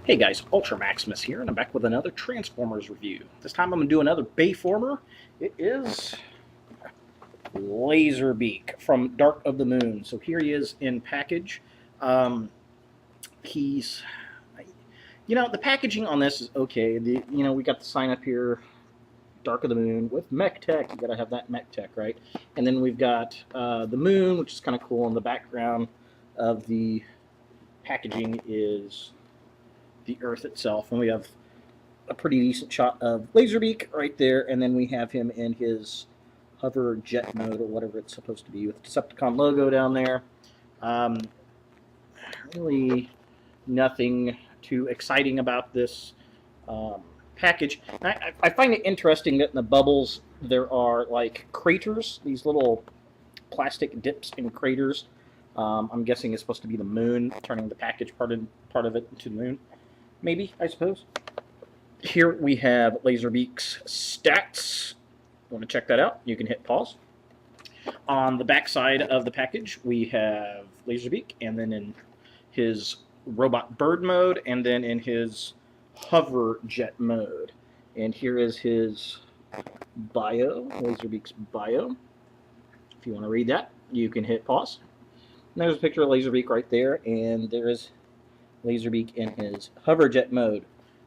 Hey guys, Ultra Maximus here, and I'm back with another Transformers review. This time I'm going to do another Bayformer. It is Laserbeak from Dark of the Moon. So here he is in package. He's, the packaging on this is okay. We got the sign up here, Dark of the Moon with Mech Tech. You got to have that Mech Tech, right? And then we've got the moon, which is kind of cool. In the background of the packaging is the Earth itself, and we have a pretty decent shot of Laserbeak right there, and then we have him in his hover jet mode or whatever it's supposed to be with the Decepticon logo down there. Really nothing too exciting about this package. I find it interesting that in the bubbles there are like craters, these little plastic dips in craters. I'm guessing it's supposed to be the moon, turning the package part of it into the moon. Maybe, I suppose. Here we have Laserbeak's stats. Want to check that out? You can hit pause. On the back side of the package, we have Laserbeak, and then in his robot bird mode, and then in his hover jet mode. And here is his bio, Laserbeak's bio. If you want to read that, you can hit pause. And there's a picture of Laserbeak right there, and there is Laserbeak in his hoverjet mode,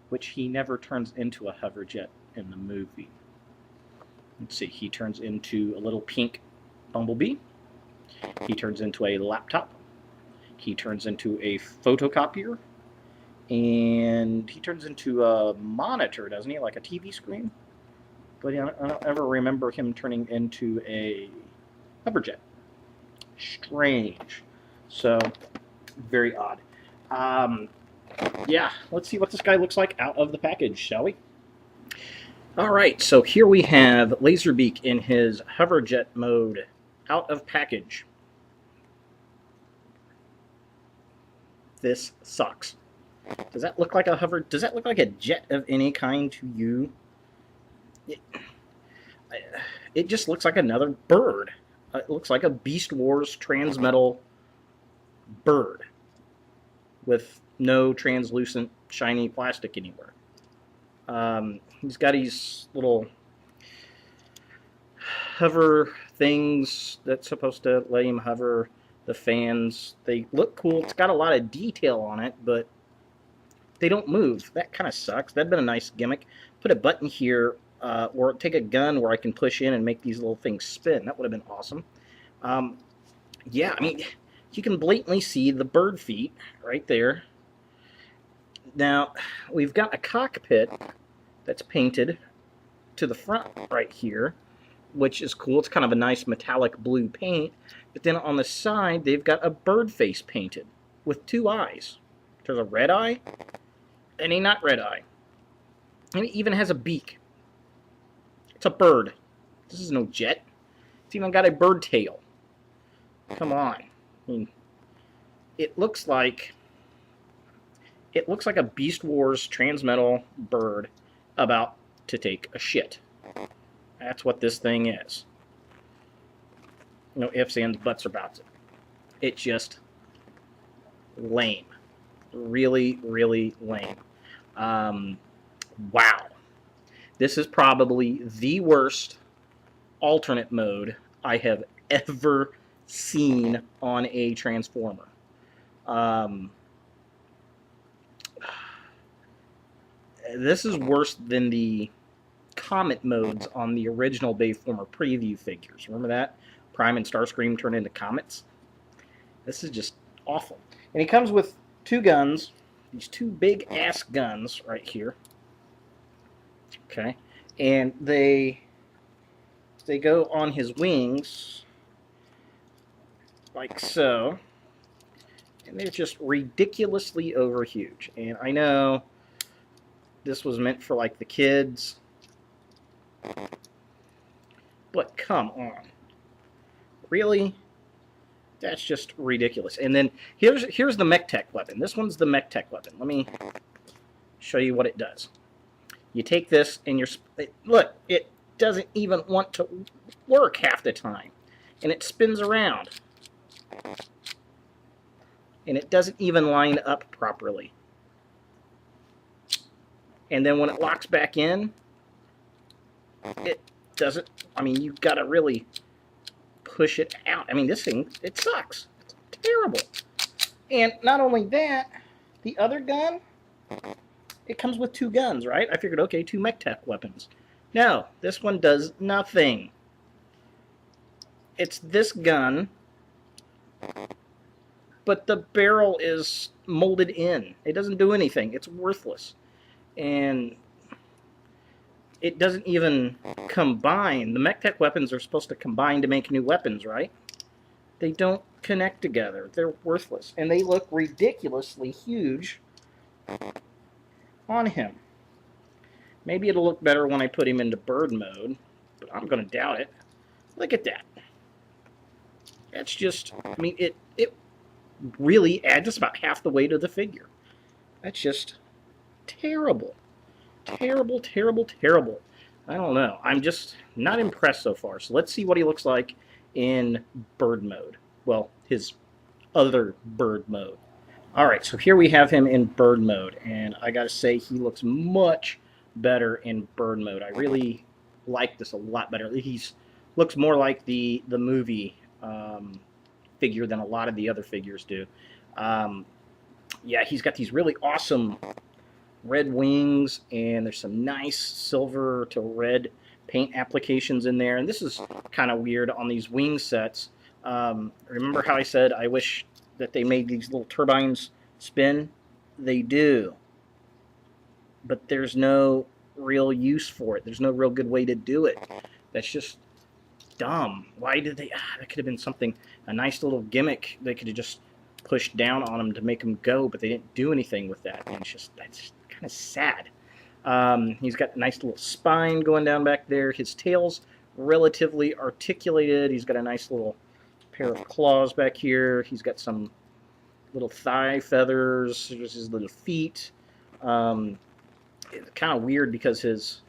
which he never turns into a hoverjet in the movie. Let's see, he turns into a little pink bumblebee. He turns into a laptop. He turns into a photocopier. And he turns into a monitor, doesn't he? Like a TV screen? But I don't ever remember him turning into a hoverjet. Strange. So, very odd. Yeah, let's see what this guy looks like out of the package, shall we? Alright, so here we have Laserbeak in his hoverjet mode, out of package. This sucks. Does that look like a jet of any kind to you? It just looks like another bird. It looks like a Beast Wars Transmetal bird with no translucent, shiny plastic anywhere. He's got these little hover things that's supposed to let him hover. The fans, they look cool. It's got a lot of detail on it, but they don't move. That kind of sucks. That'd been a nice gimmick. Put a button here, or take a gun where I can push in and make these little things spin. That would have been awesome. Yeah, I mean, you can blatantly see the bird feet right there. Now, we've got a cockpit that's painted to the front right here, which is cool. It's kind of a nice metallic blue paint. But then on the side, they've got a bird face painted with two eyes. There's a red eye and a not red eye. And it even has a beak. It's a bird. This is no jet. It's even got a bird tail. Come on. I mean, it looks like a Beast Wars Transmetal bird about to take a shit. That's what this thing is. No ifs, ands, buts about it. It's just lame. Really, really lame. Wow. This is probably the worst alternate mode I have ever seen on a Transformer. This is worse than the comet modes on the original Bayformer preview figures. Remember that? Prime and Starscream turn into comets? This is just awful. And he comes with two guns, these two big-ass guns right here. Okay. And they go on his wings like so. And they're just ridiculously overhuge. And I know this was meant for like the kids, but come on, really? That's just ridiculous. And then here's the Mech Tech weapon. This one's the Mech Tech weapon. Let me show you what it does. You take this and look, it doesn't even want to work half the time, and it spins around, and it doesn't even line up properly. And then when it locks back in, it doesn't, I mean, you've got to really push it out. I mean, this thing, it sucks. It's terrible. And not only that, the other gun, it comes with 2 guns, right? I figured, okay, 2 mech-tech weapons. No, this one does nothing. It's this gun, but the barrel is molded in. It doesn't do anything. It's worthless. And it doesn't even combine. The mech-tech weapons are supposed to combine to make new weapons, right? They don't connect together. They're worthless. And they look ridiculously huge on him. Maybe it'll look better when I put him into bird mode, but I'm going to doubt it. Look at that. That's just, I mean, it really adds about half the weight of the figure. That's just terrible. Terrible, terrible, terrible. I don't know. I'm just not impressed so far. So let's see what he looks like in bird mode. Well, his other bird mode. Alright, so here we have him in bird mode, and I gotta say he looks much better in bird mode. I really like this a lot better. He's looks more like the movie figure than a lot of the other figures do. Yeah, he's got these really awesome red wings, and there's some nice silver to red paint applications in there. And this is kind of weird on these wing sets. Remember how I said I wish that they made these little turbines spin? They do. But there's no real use for it. There's no real good way to do it. That's just dumb. Why did they... that could have been something, a nice little gimmick they could have just pushed down on them to make them go, but they didn't do anything with that. And it's just, that's kind of sad. He's got a nice little spine going down back there. His tail's relatively articulated. He's got a nice little pair of claws back here. He's got some little thigh feathers. There's his little feet. It's kind of weird because his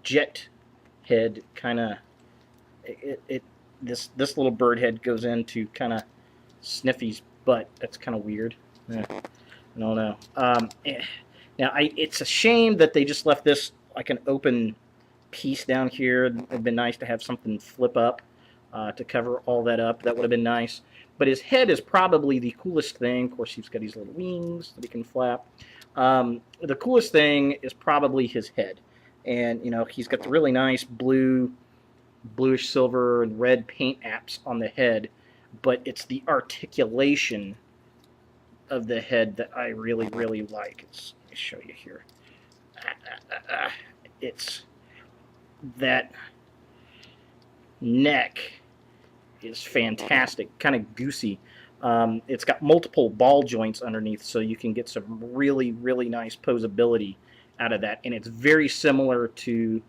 jet head kind of this little bird head goes into kind of Sniffy's butt. That's kind of weird. I don't know. Now it's a shame that they just left this like an open piece down here. It'd been nice to have something flip up to cover all that up. That would have been nice. But his head is probably the coolest thing. Of course, he's got these little wings that he can flap. The coolest thing is probably his head. And, you know, he's got the really nice bluish silver and red paint apps on the head. But it's the articulation of the head that I really, really like. Let me show you here. It's that neck is fantastic, kind of goosey. It's got multiple ball joints underneath, so you can get some really, really nice posability out of that. And it's very similar to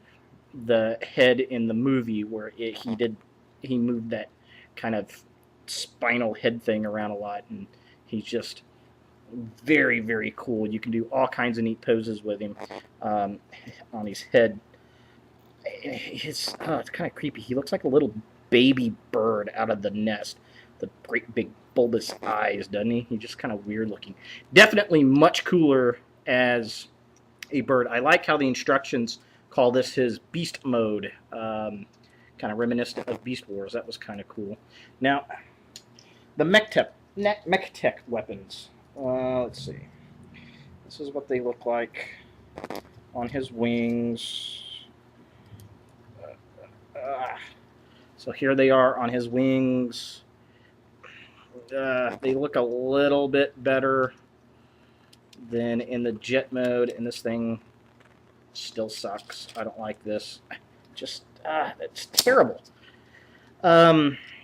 the head in the movie where he moved that kind of spinal head thing around a lot, and he's just very, very cool. You can do all kinds of neat poses with him on his head. It's kind of creepy. He looks like a little baby bird out of the nest. The great big bulbous eyes, doesn't he? He's just kind of weird looking. Definitely much cooler as a bird. I like how the instructions call this his beast mode. Kind of reminiscent of Beast Wars. That was kind of cool. Now, the mech-tech weapons. Let's see. This is what they look like on his wings. So here they are on his wings. They look a little bit better than in the jet mode, and this thing still sucks. I don't like this. Just, it's terrible.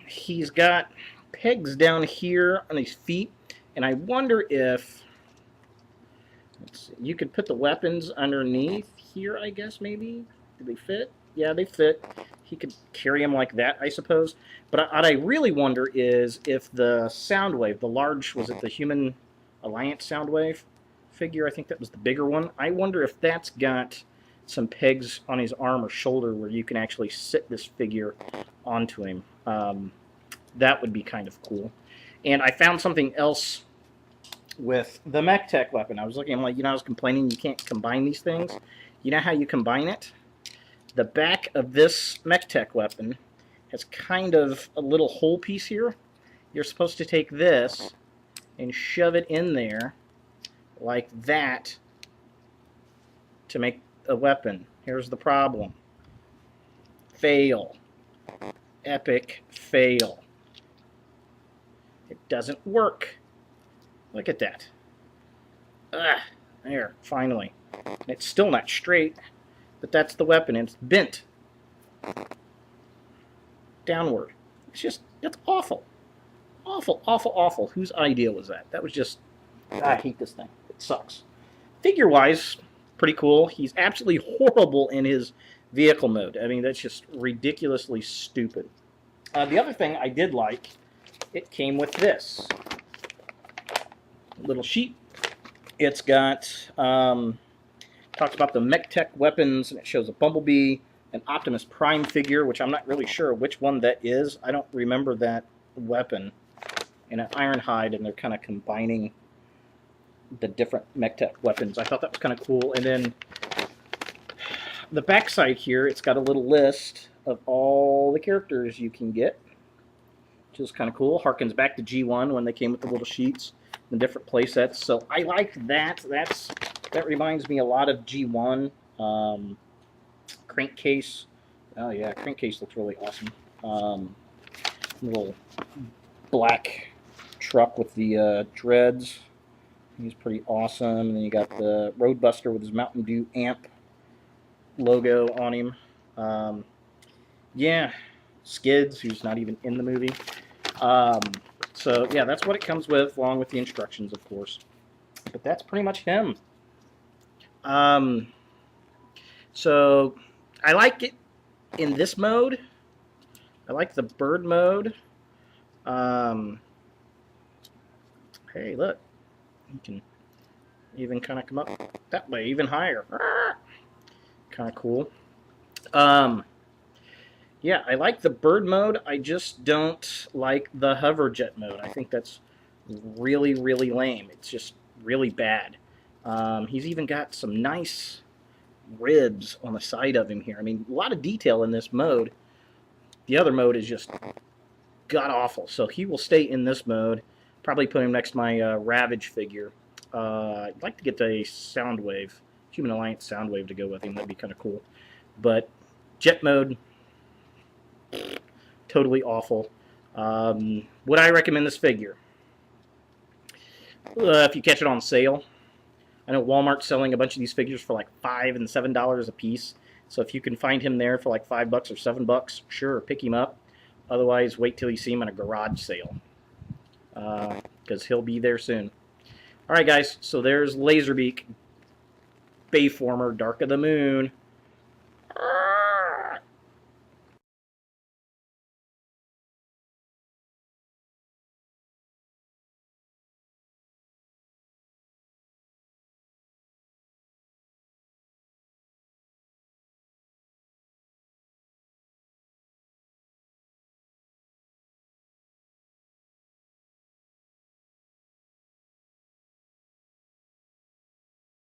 He's got pegs down here on his feet, and I wonder if, let's see, you could put the weapons underneath here, I guess, maybe? Do they fit? Yeah, they fit. He could carry them like that, I suppose. But what I really wonder is if the Soundwave, the large, was it the Human Alliance Soundwave figure? I think that was the bigger one. I wonder if that's got some pegs on his arm or shoulder where you can actually sit this figure onto him. That would be kind of cool. And I found something else with the mech tech weapon. I was looking, I'm like, I was complaining you can't combine these things. You know how you combine it? The back of this mech tech weapon has kind of a little hole piece here. You're supposed to take this and shove it in there like that to make a weapon. Here's the problem. Fail. Epic fail. It doesn't work. Look at that. There, finally. And it's still not straight, but that's the weapon. It's bent downward. That's awful. Awful, awful, awful. Whose idea was that? That was just, I hate this thing. It sucks. Figure-wise, pretty cool. He's absolutely horrible in his vehicle mode. I mean, that's just ridiculously stupid. The other thing I did like, it came with this little sheet. It's got, talks about the mech tech weapons, and it shows a Bumblebee, an Optimus Prime figure, which I'm not really sure which one that is. I don't remember that weapon. And an Ironhide, and they're kind of combining the different mech tech weapons. I thought that was kind of cool. And then the backside here, it's got a little list of all the characters you can get, which is kind of cool. Harkens back to G1 when they came with the little sheets, the different play sets. So I like that. That reminds me a lot of G1. Crankcase. Oh yeah, crankcase looks really awesome. Little black truck with the dreads. He's pretty awesome. And then you got the Roadbuster with his Mountain Dew amp logo on him. Yeah, Skids, who's not even in the movie. So yeah, that's what it comes with, along with the instructions, of course. But that's pretty much him. So I like it in this mode. I like the bird mode. Hey, look. You can even kind of come up that way, even higher. Kind of cool. Yeah, I like the bird mode. I just don't like the hover jet mode. I think that's really, really lame. It's just really bad. He's even got some nice ribs on the side of him here. I mean, a lot of detail in this mode. The other mode is just god-awful. So he will stay in this mode. Probably put him next to my Ravage figure. I'd like to get a Soundwave, Human Alliance Soundwave to go with him. That'd be kind of cool. But jet mode, totally awful. Would I recommend this figure? If you catch it on sale. I know Walmart's selling a bunch of these figures for like $5 and $7 a piece. So if you can find him there for like $5 or $7, sure, pick him up. Otherwise, wait till you see him in a garage sale. Because he'll be there soon. Alright guys, so there's Laserbeak, Bayformer, Dark of the Moon.